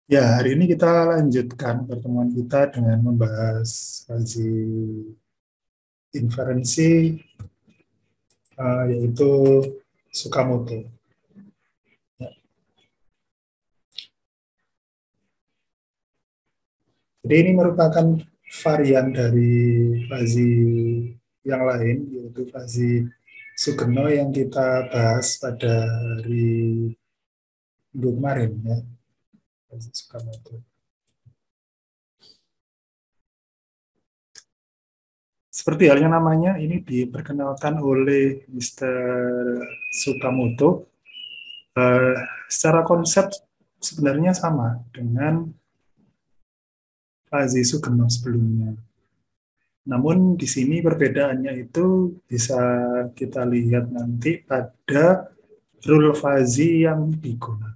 Ya, hari ini kita lanjutkan pertemuan kita dengan membahas Fuzzy inferensi, yaitu Tsukamoto. Ya, jadi ini merupakan varian dari Fuzzy yang lain, yaitu Fuzzy Sugeno yang kita bahas pada hari minggu kemarin, ya, Fuzzy Tsukamoto. Seperti halnya namanya, ini diperkenalkan oleh Mr. Tsukamoto. Eh, Secara konsep sebenarnya sama dengan Fuzzy Sugeno sebelumnya. Namun di sini perbedaannya itu bisa kita lihat nanti pada rule fuzzy yang digunakan.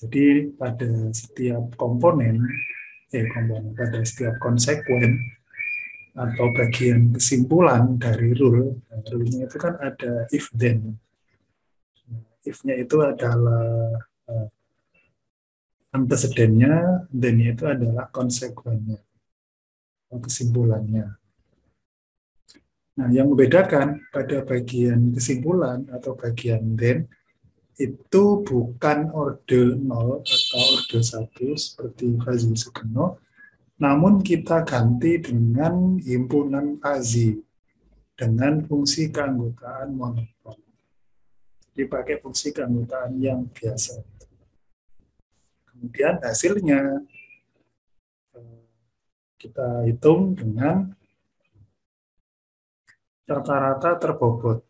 Jadi pada setiap pada setiap konsekuen atau bagian kesimpulan dari rule-nya itu kan ada if then. If-nya itu adalah uh, antecedennya, then-nya itu adalah konsekuennya, kesimpulannya. Nah, yang membedakan pada bagian kesimpulan atau bagian then itu bukan orde 0 atau orde 1 seperti Fuzzy Sugeno, namun kita ganti dengan himpunan fuzzy dengan fungsi keanggotaan monoton. Dipakai fungsi keanggotaan yang biasa. Kemudian hasilnya eh, kita hitung dengan rata-rata terbobot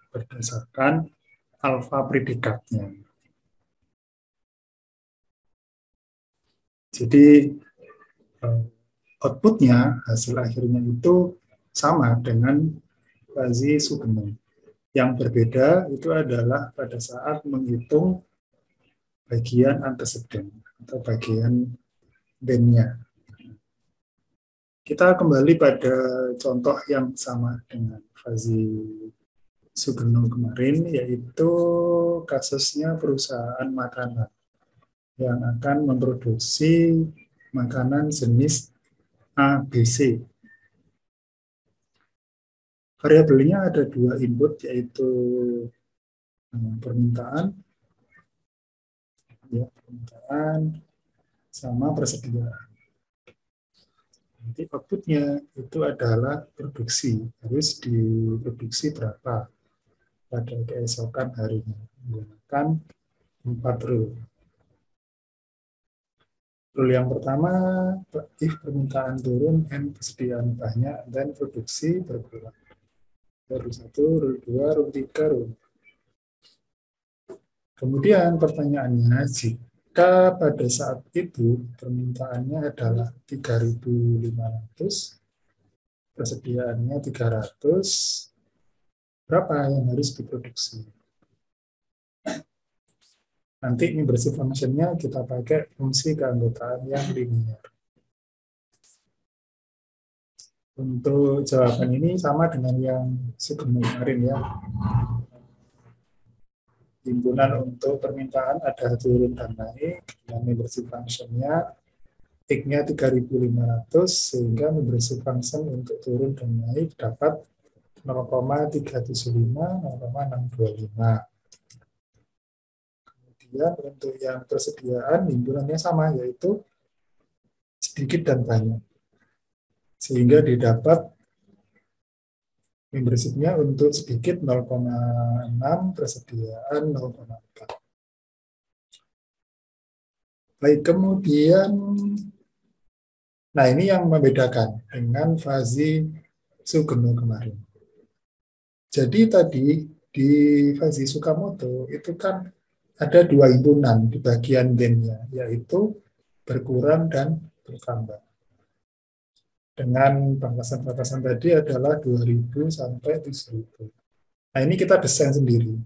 berdasarkan alfa predikatnya. Jadi eh, outputnya, hasil akhirnya itu sama dengan Fuzzy Sugeno. Yang berbeda itu adalah pada saat menghitung bagian antecedent atau bagian bandnya. Kita kembali pada contoh yang sama dengan Fuzzy Sugeno kemarin, yaitu kasusnya perusahaan makanan yang akan memproduksi makanan jenis ABC. Variabelnya ada dua input, yaitu permintaan, ya, permintaan sama persediaan. Nanti outputnya itu adalah produksi, harus diproduksi berapa pada keesokan harinya menggunakan 4 rule. Rule yang pertama, if permintaan turun and persediaan banyak, dan produksi berkurang. Rule 1, rule 2, rule 3, rule. Kemudian pertanyaannya, jika pada saat itu permintaannya adalah 3.500, persediaannya 300, berapa yang harus diproduksi? Nanti membership function-nya kita pakai fungsi keanggotaan yang linear. Untuk jawaban ini sama dengan yang sebelum kemarin, ya. Himpunan untuk permintaan ada turun dan naik, dan membership function-nya X-nya 3.500, sehingga membership function untuk turun dan naik dapat 0,375, 0,625. Kemudian untuk yang persediaan himpunannya sama, yaitu sedikit dan banyak. Sehingga didapat membership-nya untuk sedikit 0,6, persediaan 0,4. Baik, kemudian, nah ini yang membedakan dengan Fuzzy Sugeno kemarin. Jadi tadi di Fuzzy Tsukamoto itu kan ada dua himpunan di bagian then-nya, yaitu berkurang dan bertambah. Dengan batasan-batasan tadi adalah 2.000 sampai 7.000. Nah, ini kita desain sendiri.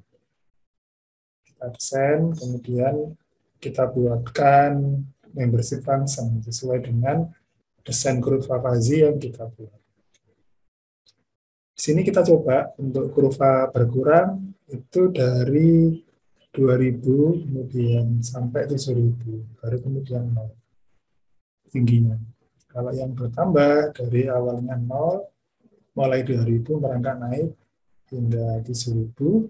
Kita desain, kemudian kita buatkan membership function sesuai dengan desain kurva fuzzy yang kita buat. Di sini kita coba untuk kurva berkurang itu dari 2000, kemudian sampai 7000, baru kemudian 0 tingginya. Kalau yang bertambah dari awalnya 0, mulai 2000 merangkak naik hingga 7000,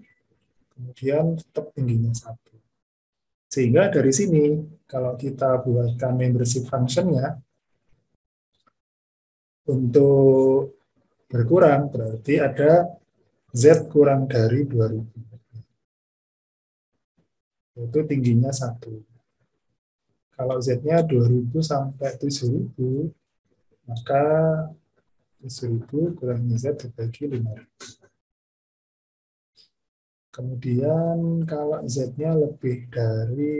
kemudian tetap tingginya 1. Sehingga dari sini, kalau kita buatkan membership function-nya, untuk berkurang berarti ada Z kurang dari 2000. Itu tingginya 1. Kalau Z-nya 2000 sampai 7000, maka 7000 kurangi Z dibagi 5000. Kemudian kalau Z-nya lebih dari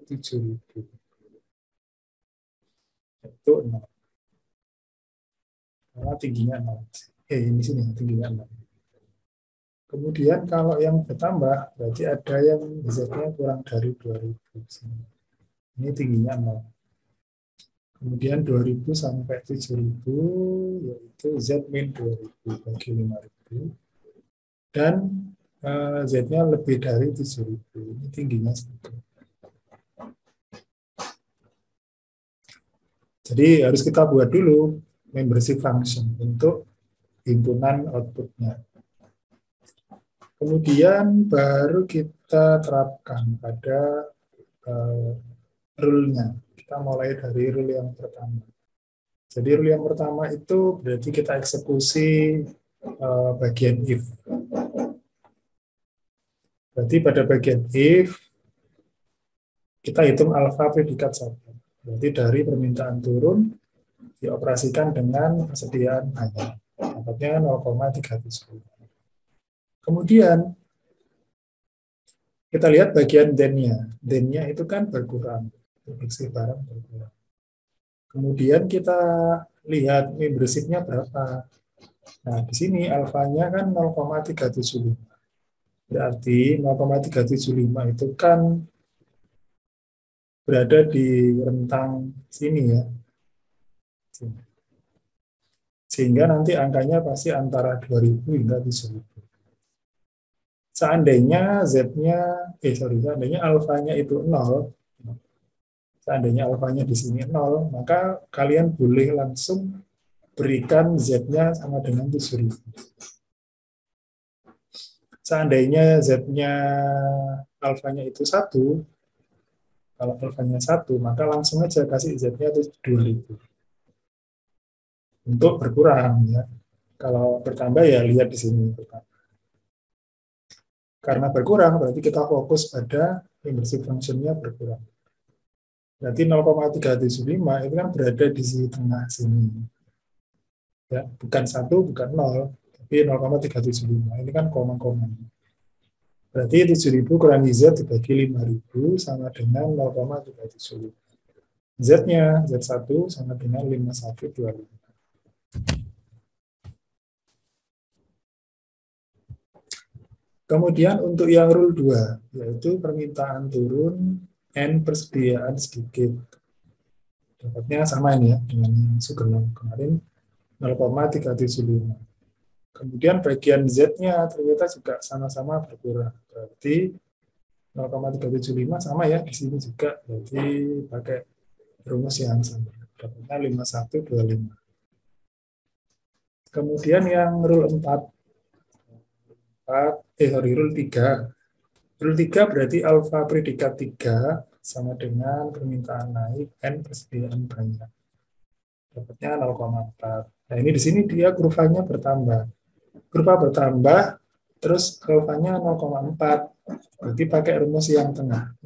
7000, itu 0. Karena tingginya 0. Ini sini tingginya 0. Kemudian kalau yang bertambah, berarti ada yang Z-nya kurang dari 2000. Ini tingginya 0. Kemudian 2000 sampai 7000, yaitu Z min 2000 bagi 5000. Dan Z-nya lebih dari 7000. Ini tingginya 1. Jadi harus kita buat dulu membership function untuk himpunan outputnya. Kemudian baru kita terapkan pada rule-nya. Kita mulai dari rule yang pertama. Jadi rule yang pertama itu berarti kita eksekusi bagian if. Berarti pada bagian if, kita hitung alfa predikat 1. Berarti dari permintaan turun, dioperasikan dengan persediaan hanya. Dapatnya 0,375. Kemudian, kita lihat bagian then-nya. Then-nya itu kan berkurang. Produksi barang berkurang. Kemudian kita lihat membership-nya berapa. Nah, di sini alfanya kan 0,375. Berarti 0,375 itu kan berada di rentang sini ya. Sehingga nanti angkanya pasti antara 2000 hingga 7000. Seandainya seandainya alfanya itu 0, seandainya alfanya di sini 0, maka kalian boleh langsung berikan Z-nya sama dengan 7000. Seandainya Z-nya alfanya itu 1, kalau alfanya 1, maka langsung aja kasih Z-nya itu 2000. Untuk berkurang ya. Kalau bertambah ya lihat di sini. Karena berkurang berarti kita fokus pada membership function-nya berkurang. Berarti 0,375 itu kan berada di sisi tengah sini. Ya, bukan 1, bukan 0, tapi 0,375. Ini kan koma-koma. Berarti 7000 kurangi Z dibagi 5000 sama dengan 0,375. Z-nya, Z1 sama dengan 5125. Kemudian untuk yang rule 2, yaitu permintaan turun N persediaan sedikit. Dapatnya sama ini ya, dengan yang Sugeng kemarin, 0,375. Kemudian bagian Z-nya ternyata juga sama-sama berkurang. Berarti 0,375 sama ya, di sini juga. Berarti pakai rumus yang sama. Dapatnya 5125. Kemudian yang rule 4, rule 3. Rule 3 berarti alfa predikat 3 sama dengan permintaan naik N persediaan banyak. Dapatnya 0,4. Nah ini di sini dia kurvanya bertambah. Kurva bertambah, terus alfanya 0,4. Berarti pakai rumus yang tengah.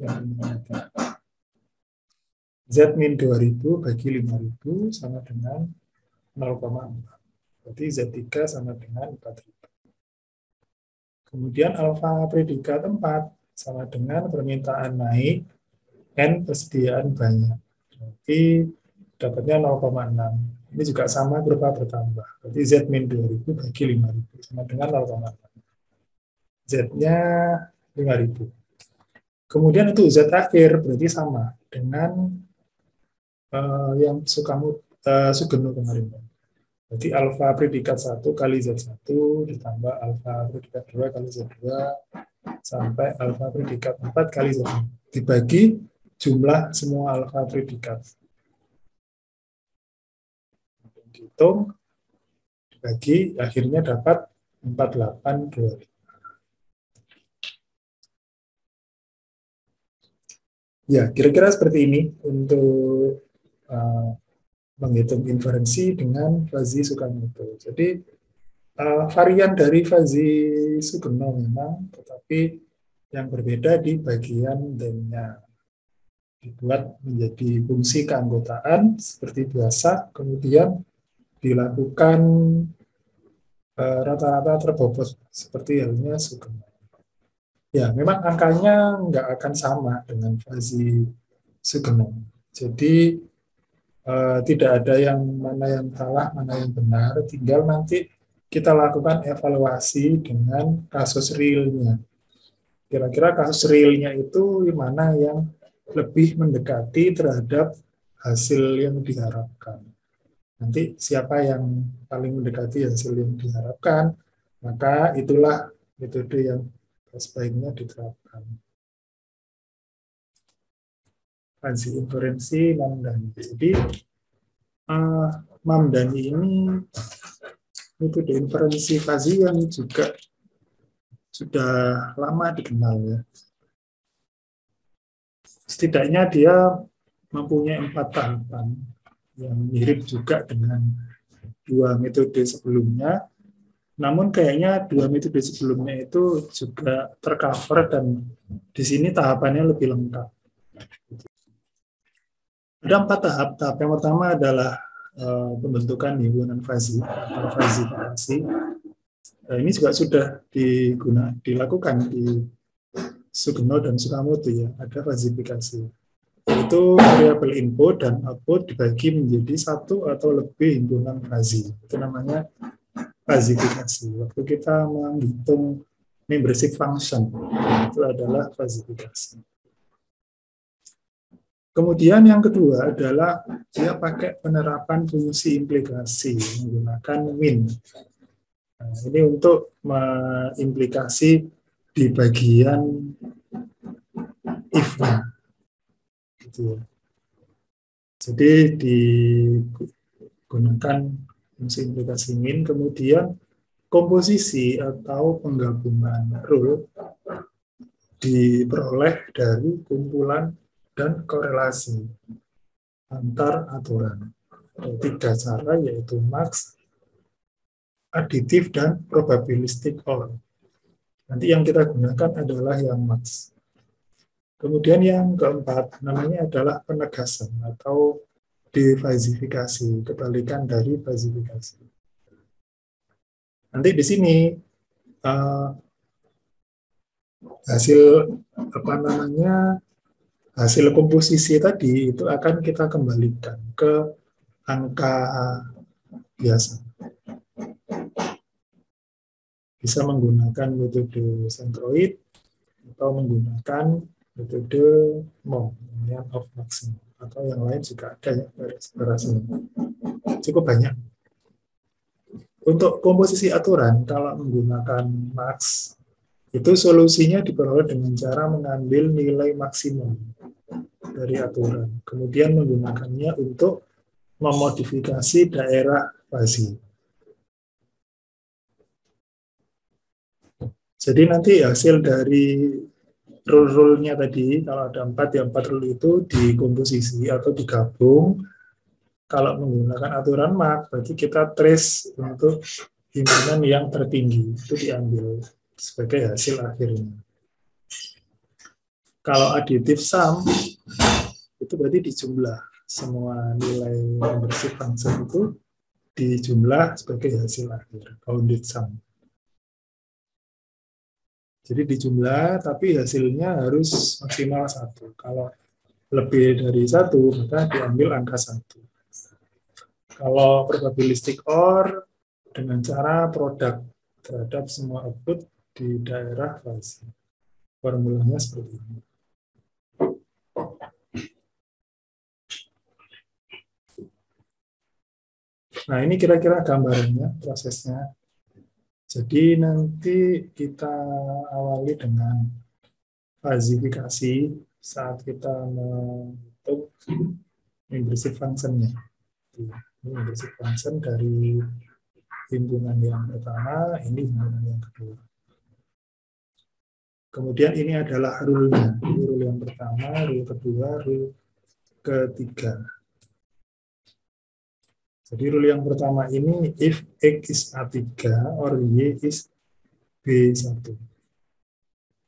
Z min 2000 bagi 5000 sama dengan 0,4. Berarti Z3 sama dengan 4000. Kemudian alfa predikat 4 sama dengan permintaan naik N persediaan banyak. Berarti dapatnya 0,6. Ini juga sama kurva bertambah. Berarti Z min 2000 bagi 5000 sama dengan 0,6. Z-nya 5000. Kemudian untuk Z akhir berarti sama dengan yang Sugeng kemarin. Jadi alfa predikat 1 kali Z1 ditambah alfa predikat 2 kali Z2 sampai alfa predikat 4 kali Z4. Dibagi jumlah semua alfa predikat. Dihitung, dibagi, akhirnya dapat 4825. Ya, kira-kira seperti ini untuk menghitung inferensi dengan Fuzzy Tsukamoto. Jadi varian dari Fuzzy Sugeno memang, tetapi yang berbeda di bagian then-nya. Dibuat menjadi fungsi keanggotaan seperti biasa, kemudian dilakukan rata-rata terbobot seperti halnya Sugeno. Ya, memang angkanya nggak akan sama dengan Fuzzy Sugeno. Jadi tidak ada yang mana yang salah, mana yang benar, tinggal nanti kita lakukan evaluasi dengan kasus realnya. Kira-kira kasus realnya itu mana yang lebih mendekati terhadap hasil yang diharapkan. Nanti siapa yang paling mendekati hasil yang diharapkan, maka itulah metode yang sebaiknya diterapkan. Fuzzy inferensi Mamdani. Jadi Mamdani ini metode inferensi fuzzy yang juga sudah lama dikenal ya. Setidaknya dia mempunyai 4 tahapan yang mirip juga dengan 2 metode sebelumnya. Namun kayaknya 2 metode sebelumnya itu juga tercover dan di sini tahapannya lebih lengkap. Ada 4 tahap. Tahap yang pertama adalah pembentukan himpunan fuzzy atau fuzzifikasi. Ini juga sudah dilakukan di Sugeno dan Tsukamoto ya, ada fuzzifikasi. Itu variabel input dan output dibagi menjadi 1 atau lebih himpunan fuzzy. Itu namanya fuzzifikasi. Waktu kita menghitung membership function, itu adalah fuzzifikasi. Kemudian yang kedua adalah dia pakai penerapan fungsi implikasi menggunakan min. Nah, ini untuk mengimplikasi di bagian if-nya. Gitu ya. Jadi digunakan fungsi implikasi min, kemudian komposisi atau penggabungan rule diperoleh dari kumpulan dan korelasi antar aturan. Ada 3 cara, yaitu max, aditif, dan probabilistic OR. Nanti yang kita gunakan adalah yang max. Kemudian yang keempat, namanya adalah penegasan atau defuzzifikasi, kebalikan dari fuzzifikasi. Nanti di sini hasil hasil komposisi tadi itu akan kita kembalikan ke angka biasa. Bisa menggunakan metode centroid atau menggunakan metode MOM, yang of maximum, atau yang lain juga ada ya, cukup banyak. Untuk komposisi aturan, kalau menggunakan max, itu solusinya diperoleh dengan cara mengambil nilai maksimum dari aturan, kemudian menggunakannya untuk memodifikasi daerah fuzzy. Jadi nanti hasil dari rule-rule-nya tadi, kalau ada 4, ya 4 rule itu dikomposisi atau digabung. Kalau menggunakan aturan MAC, berarti kita trace untuk himpunan yang tertinggi, itu diambil sebagai hasil akhirnya. Kalau additive sum, itu berarti dijumlah semua nilai membership function itu dijumlah sebagai hasil akhir, bounded sum. Jadi dijumlah, tapi hasilnya harus maksimal 1. Kalau lebih dari 1, maka diambil angka 1. Kalau probabilistic OR dengan cara produk terhadap semua output di daerah fuzzy. Formulanya seperti ini. Nah, ini kira-kira gambarannya, prosesnya. Jadi nanti kita awali dengan falsifikasi saat kita menghitung membership function-nya. Ini membership function dari himpunan yang pertama, ini himpunan yang kedua. Kemudian ini adalah rule-nya. Ini rule yang pertama, rule kedua, rule ketiga. Jadi rule yang pertama ini if X is A3 or Y is B1.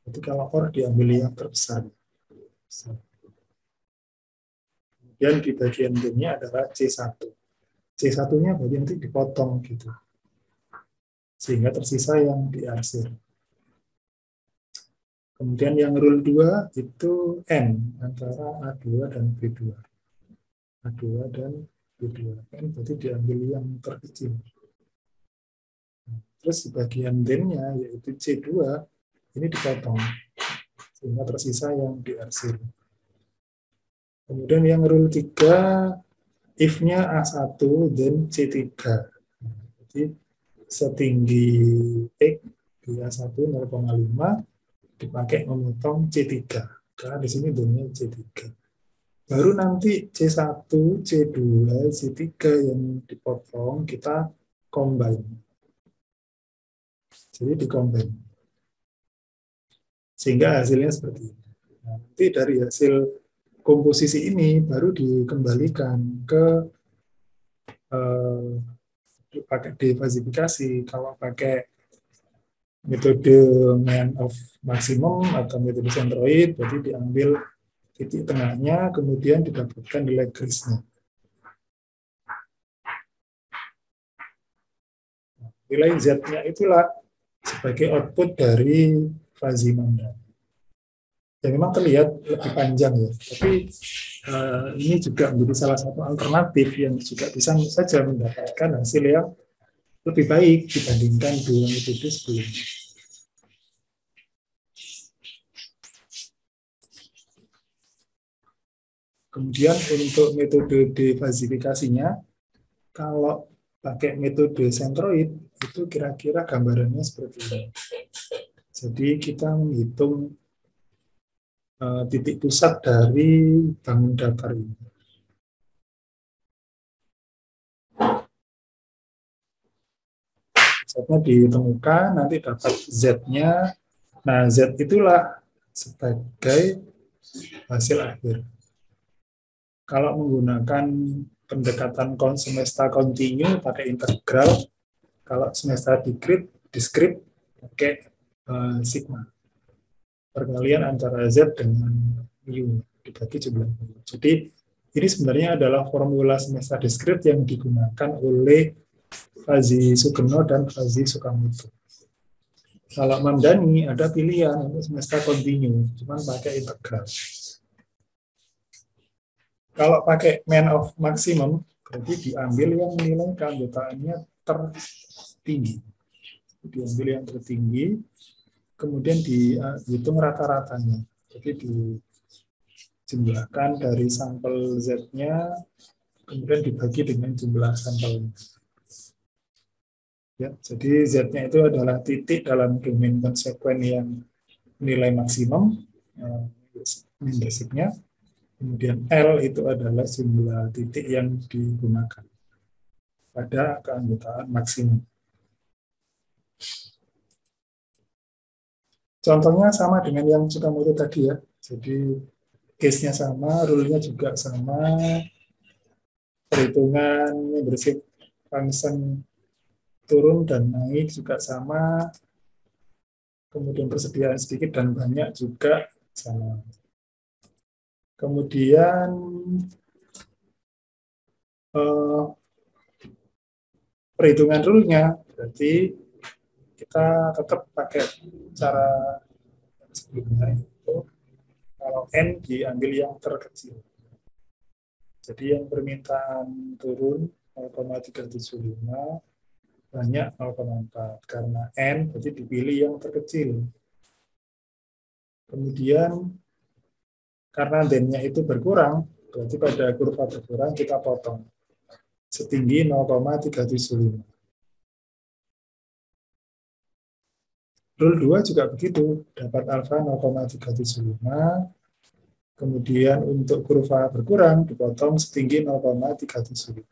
Jadi kalau or diambil yang terbesar. Kemudian di bagian B-nya adalah C1. C1-nya berarti nanti dipotong gitu. Sehingga tersisa yang diarsir. Kemudian yang rule 2 itu N antara A2 dan B2. A2 dan B2. N berarti diambil yang terkecil. Terus di bagian then-nya yaitu C2 ini dipotong sehingga tersisa yang diarsir. Kemudian yang rule 3 if-nya A1 then C3. Jadi setinggi X di A1 0,5 dipakai memotong C3 karena di sini then-nya C3. Baru nanti C1, C2, C3 yang dipotong kita combine. Jadi di-combine. Sehingga hasilnya seperti ini. Nah, nanti dari hasil komposisi ini baru dikembalikan ke pakai defalsifikasi. Kalau pakai metode mean of maximum atau metode centroid, berarti diambil titik tengahnya, kemudian didapatkan nilai Grisnya. Nilai Z-nya itulah sebagai output dari Fuzzy-Mandan. Ya memang terlihat lebih panjang ya, tapi ini juga menjadi salah satu alternatif yang juga bisa saja mendapatkan hasil yang lebih baik dibandingkan dua metode sebelumnya. Kemudian untuk metode defalsifikasinya, kalau pakai metode centroid itu kira-kira gambarannya seperti ini. Jadi kita menghitung titik pusat dari bangun datar ini. Z-nya ditemukan, nanti dapat Z-nya. Nah, Z itulah sebagai hasil akhir. Kalau menggunakan pendekatan semesta kontinu pakai integral, kalau semesta discrete pakai sigma. Perkalian antara Z dengan mu dibagi jumlah mu. Jadi ini sebenarnya adalah formula semesta discrete yang digunakan oleh Fuzzy Sugeno dan Fuzzy Sukamoto. Kalau Mamdani ada pilihan untuk semesta kontinu, cuma pakai integral. Kalau pakai mean of maximum, berarti diambil yang nilai keanggotaannya tertinggi. Diambil yang tertinggi, kemudian dihitung rata-ratanya. Jadi dijumlahkan dari sampel Z-nya, kemudian dibagi dengan jumlah sampelnya. Ya, jadi Z-nya itu adalah titik dalam domain konsekuen yang nilai maksimum, membership-nya. Kemudian L itu adalah jumlah titik yang digunakan pada keanggotaan maksimum. Contohnya sama dengan yang Tsukamoto tadi ya. Jadi case-nya sama, rule-nya juga sama, perhitungan membership function turun dan naik juga sama, kemudian persediaan sedikit dan banyak juga sama. Kemudian perhitungan rule-nya berarti kita tetap pakai cara sebelumnya itu kalau N diambil yang terkecil. Jadi yang permintaan turun 0,375 banyak 0,4 karena N berarti dipilih yang terkecil. Kemudian karena then-nya itu berkurang, berarti pada kurva berkurang kita potong. setinggi 0,375. Rule 2 juga begitu, dapat alfa 0,375, kemudian untuk kurva berkurang dipotong setinggi 0,375.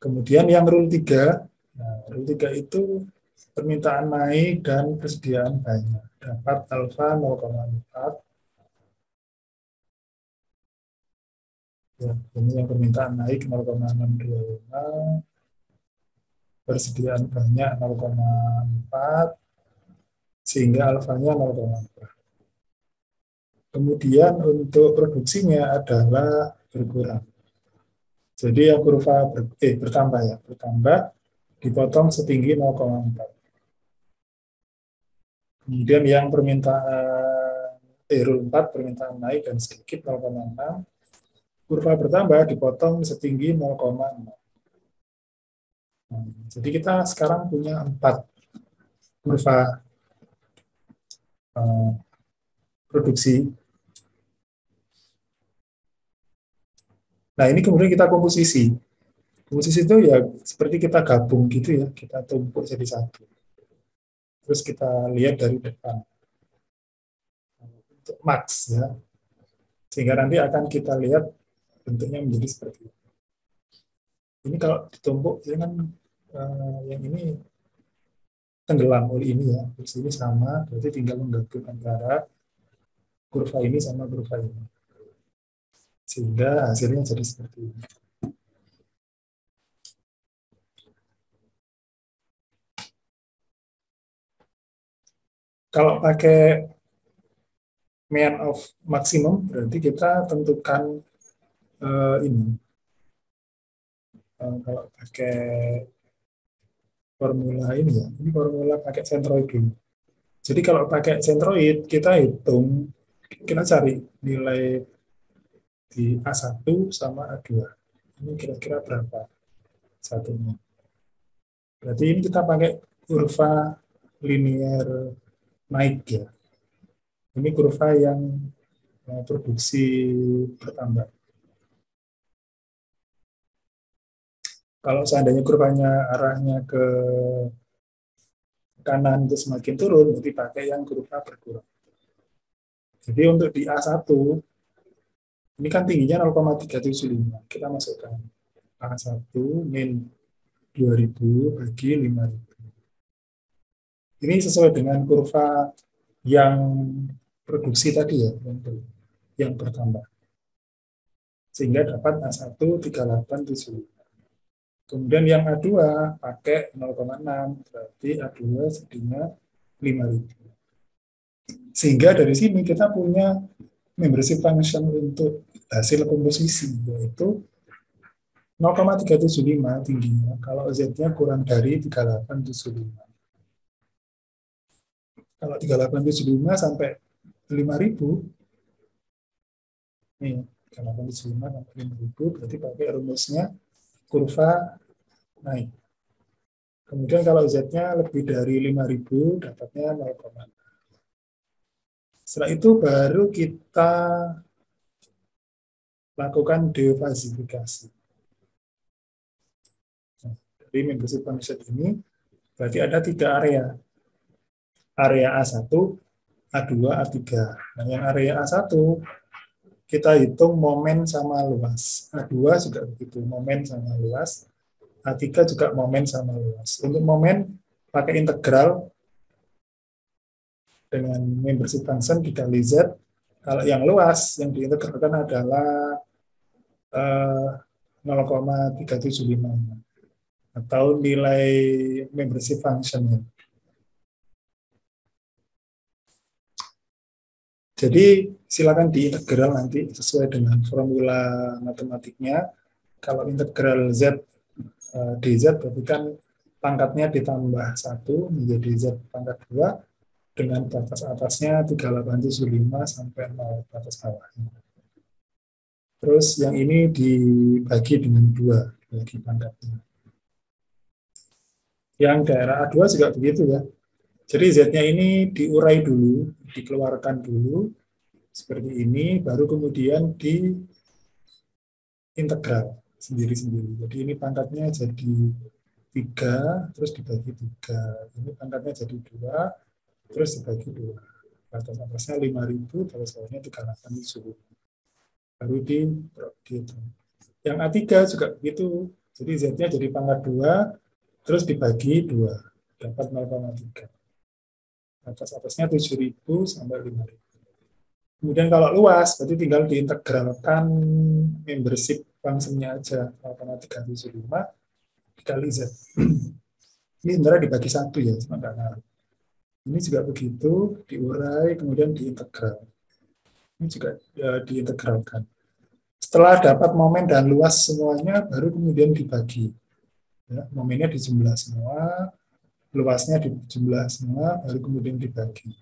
Kemudian yang rule 3, nah, rule 3 itu permintaan naik dan persediaan banyak. Dapat alfa 0,4. Ya, ini yang permintaan naik 0,625, persediaan banyak 0,4, sehingga alfanya 0,4. Kemudian untuk produksinya adalah berkurang. Jadi yang kurva bertambah ya, bertambah dipotong setinggi 0,4. Kemudian yang permintaan rule 4 permintaan naik dan sedikit 0,6, kurva bertambah dipotong setinggi 0,6. Nah, jadi kita sekarang punya 4 kurva produksi. Nah, ini kemudian kita komposisi. Komposisi itu ya seperti kita gabung gitu ya, kita tumpuk jadi satu. Terus kita lihat dari depan untuk max ya, sehingga nanti akan kita lihat bentuknya menjadi seperti ini. Ini kalau ditumpuk ini kan yang ini tenggelam oleh ini ya, terus ini sama, berarti tinggal menggabung antara kurva ini sama kurva ini, sehingga hasilnya jadi seperti ini. Kalau pakai mean of maximum, berarti kita tentukan ini. Kalau pakai formula ini ya, ini formula pakai centroid dulu. Jadi kalau pakai centroid, kita hitung, kita cari nilai di A1 sama A2. Ini kira-kira berapa satunya. Berarti ini kita pakai kurva linear naik ya. Ini kurva yang produksi bertambah. Kalau seandainya kurvanya arahnya ke kanan itu semakin turun, berarti pakai yang kurva berkurang. Jadi untuk di A1, ini kan tingginya 0,375. Kita masukkan A1 min 2000 bagi 5000. Ini sesuai dengan kurva yang produksi tadi ya, yang bertambah. Sehingga dapat A1 3875. Kemudian yang A2 pakai 0,6, berarti A2 sedihnya 5000. Sehingga dari sini kita punya membership function untuk hasil komposisi, yaitu 0,375 tingginya kalau Z-nya kurang dari 3875. Kalau 3875 sampai 5000, nih 3875 sampai 5000 berarti pakai rumusnya kurva naik. Kemudian kalau Z-nya lebih dari 5000 dapatnya 0,6. Setelah itu baru kita lakukan defasifikasi. Nah, dari membership function ini berarti ada 3 area. Area A1, A2, A3. Nah, yang area A1 kita hitung momen sama luas. A2 juga begitu, momen sama luas. A3 juga momen sama luas. Untuk momen pakai integral dengan membership function dikali Z. Kalau yang luas yang diintegralkan adalah 0,375 atau nilai membership function-nya. Jadi silakan diintegral nanti sesuai dengan formula matematiknya. Kalau integral Z dz berarti kan pangkatnya ditambah 1 menjadi Z pangkat 2 dengan batas atasnya 3875 sampai 0 batas bawahnya. Terus yang ini dibagi dengan 2 bagi pangkatnya. Yang daerah A2 juga begitu ya. Jadi Z-nya ini diurai dulu, dikeluarkan dulu, seperti ini, baru kemudian integral sendiri-sendiri. Jadi ini pangkatnya jadi 3, terus dibagi 3. Ini pangkatnya jadi 2, terus dibagi 2. Batas atasnya 5.000, batas bawahnya 3.870. Baru dihitung. Yang A3 juga begitu. Jadi Z-nya jadi pangkat 2, terus dibagi 2. Dapat 0,3. Batas atasnya 7.000 sampai 5.000. Kemudian kalau luas, berarti tinggal diintegralkan membership functionnya aja. 0,375 dikali Z. Ini sebenarnya dibagi 1 ya, cuma nggak ngaruh. Ini juga begitu, diurai, kemudian diintegral. Ini juga diintegralkan. Setelah dapat momen dan luas semuanya, baru kemudian dibagi. Ya, momennya dijumlah semua, luasnya dijumlah semua, baru kemudian dibagi.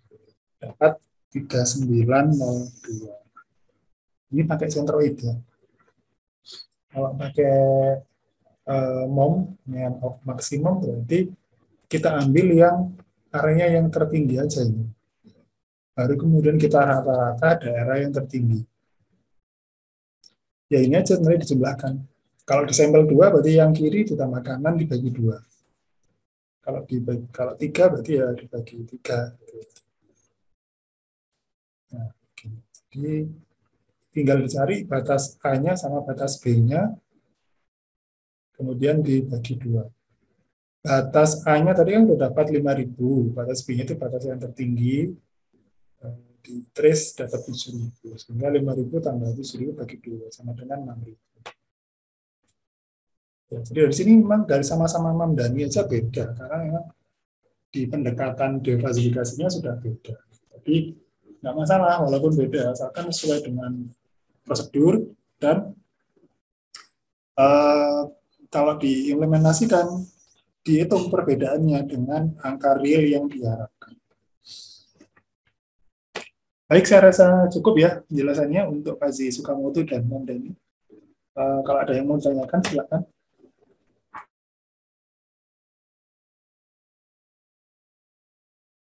Dapat 3902. Ini pakai centroid ya. Kalau pakai mom, of maksimum, berarti kita ambil yang area yang tertinggi aja ini. Baru kemudian kita rata-rata daerah yang tertinggi. Ya ini aja sebenarnya dijumlahkan. Kalau di sampel 2 berarti yang kiri ditambah kanan dibagi 2. Kalau 3 berarti ya dibagi 3. Nah, jadi tinggal dicari batas A-nya sama batas B-nya, kemudian dibagi 2. Batas A-nya tadi kan sudah dapat 5.000, batas B-nya itu batas yang tertinggi, di trace dapat 7.000, sehingga 5.000 tambah 7.000 bagi 2, sama dengan 6.000. Ya, jadi dari sini memang dari sama-sama Mamdani aja beda, karena memang di pendekatan defasifikasinya sudah beda. Tapi nggak masalah, walaupun beda, asalkan sesuai dengan prosedur dan kalau diimplementasikan, dihitung perbedaannya dengan angka real yang diharapkan. Baik, saya rasa cukup ya penjelasannya untuk Kazi Sukamoto dan Mamdani. Kalau ada yang mau ditanyakan, silakan.